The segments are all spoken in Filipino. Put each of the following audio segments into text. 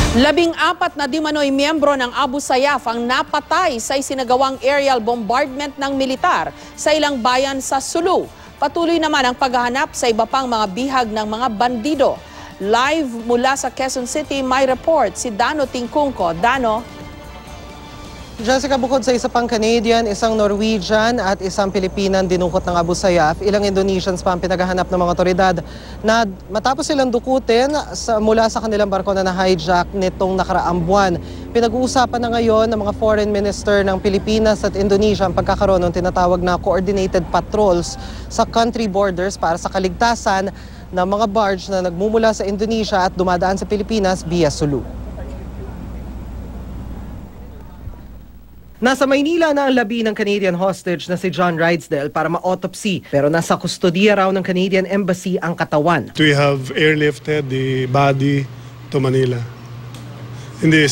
14 na di manoy miyembro ng Abu Sayyaf ang napatay sa isinagawang aerial bombardment ng militar sa ilang bayan sa Sulu. Patuloy naman ang paghahanap sa iba pang mga bihag ng mga bandido. Live mula sa Quezon City, may report si Dano Tingkungko. Dano? Jessica, bukod sa isa pang Canadian, isang Norwegian at isang Pilipinan dinukot ng Abu Sayyaf, ilang Indonesians pa ang pinaghahanap ng mga otoridad na matapos silang dukutin mula sa kanilang barko na na-hijack nitong nakaraang buwan. Pinag-uusapan na ngayon ng mga foreign minister ng Pilipinas at Indonesia ang pagkakaroon ng tinatawag na coordinated patrols sa country borders para sa kaligtasan ng mga barge na nagmumula sa Indonesia at dumadaan sa Pilipinas via Sulu. Nasa Maynila na ang labi ng Canadian hostage na si John Rydesdale para ma-autopsy, pero nasa kustodiya raw ng Canadian Embassy ang katawan. We have airlifted the body to Manila. Hindi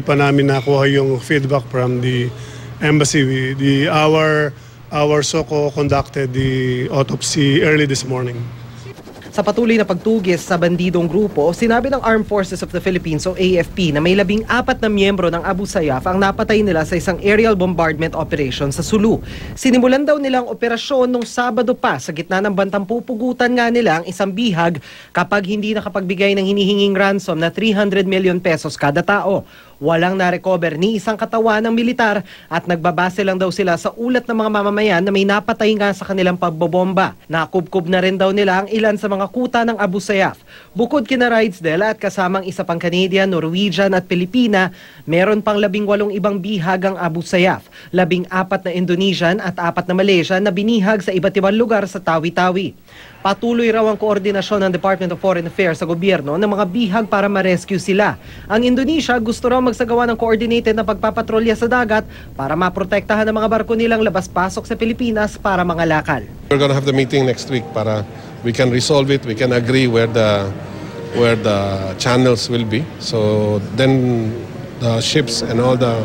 pa namin nakuha yung feedback from the embassy. Our SOCO conducted the autopsy early this morning. Sa patuloy na pagtugis sa bandidong grupo, sinabi ng Armed Forces of the Philippines o AFP na may 14 na miyembro ng Abu Sayyaf ang napatay nila sa isang aerial bombardment operation sa Sulu. Sinimulan daw nilang operasyon nung Sabado pa sa gitna ng bantang pupugutan nga nila ang isang bihag kapag hindi nakapagbigay ng hinihinging ransom na 300 million pesos kada tao. Walang na-recover ni isang katawan ng militar at nagbabase lang daw sila sa ulat ng mga mamamayan na may napatay nga sa kanilang pagbobomba. Nakubkob na rin daw nila ang ilan sa mga kuta ng Abu Sayyaf. Bukod kina Rydesdale at kasamang isa pang Canadian, Norwegian at Pilipina, meron pang 18 ibang bihag ang Abu Sayyaf, 14 na Indonesian at 4 na Malaysian na binihag sa iba't ibang lugar sa Tawi-Tawi. Patuloy raw ang koordinasyon ng Department of Foreign Affairs sa gobyerno ng mga bihag para ma-rescue sila. Ang Indonesia gusto raw magsagawa ng coordinated na pagpapatrolya sa dagat para maprotektahan ang mga barko nilang labas-pasok sa Pilipinas para mangalakal. We're going to have the meeting next week para we can resolve it, we can agree where the channels will be. So then the ships and all the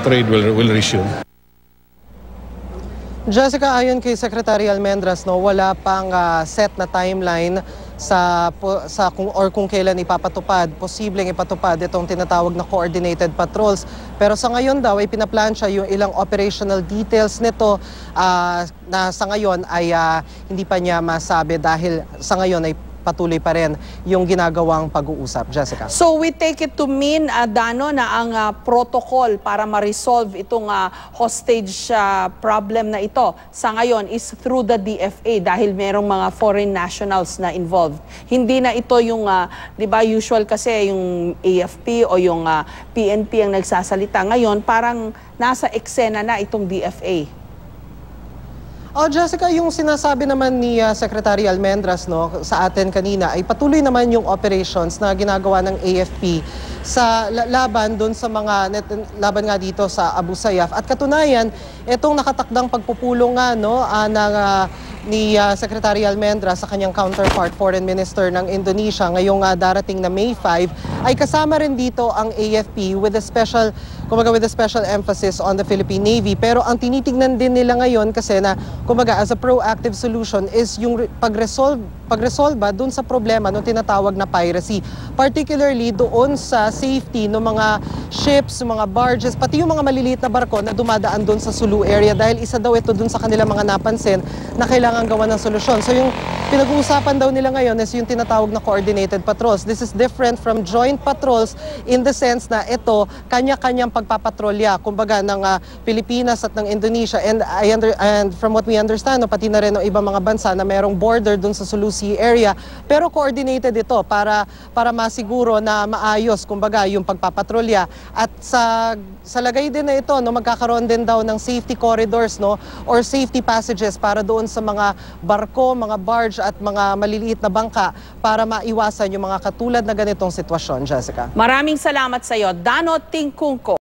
trade will resume. Jessica, ayon kay Secretary Almendras, wala pang set na timeline kung kailan ipapatupad. Posibleng ipatupad itong tinatawag na coordinated patrols. Pero sa ngayon daw ay pinaplansya yung ilang operational details nito na sa ngayon ay hindi pa niya masabi dahil sa ngayon ay patuloy pa rin yung ginagawang pag-uusap. Jessica. So we take it to mean, Dano, na ang protocol para ma-resolve itong hostage problem na ito sa ngayon is through the DFA dahil merong mga foreign nationals na involved. Hindi na ito yung, di ba, usual kasi yung AFP o yung PNP ang nagsasalita. Ngayon, parang nasa eksena na itong DFA. Jessica, yung sinasabi naman ni Secretary Almendras sa atin kanina ay patuloy naman yung operations na ginagawa ng AFP sa laban doon sa laban nga dito sa Abu Sayyaf. At katunayan, itong nakatakdang pagpupulong nga ni Secretary Almendras sa kanyang counterpart, Foreign Minister ng Indonesia, ngayong darating na May 5, ay kasama rin dito ang AFP with a special emphasis on the Philippine Navy. Pero ang tinitignan din nila ngayon kasi na, as a proactive solution is yung pagresolba doon sa problema ng tinatawag na piracy. Particularly doon sa safety ng mga ships, mga barges, pati yung mga maliliit na barko na dumadaan doon sa Sulu area dahil isa daw ito doon sa kanilang mga napansin na kailangan gawa ng solusyon. So yung pinag-uusapan daw nila ngayon is yung tinatawag na coordinated patrols. This is different from joint patrols in the sense na ito kanya-kanyang pagpapatrolya kumbaga ng Pilipinas at ng Indonesia and from what we understand pati na rin ng ibang mga bansa na merong border doon sa Sulu Sea area pero coordinated ito para masiguro na maayos kumbaga yung pagpapatrolya at sa lagay din na ito magkakaroon din daw ng safety corridors or safety passages para doon sa mga barko, mga barge at mga maliliit na bangka para maiwasan yung mga katulad na ganitong sitwasyon, Jessica. Maraming salamat sa iyo, Dano Tingkungko.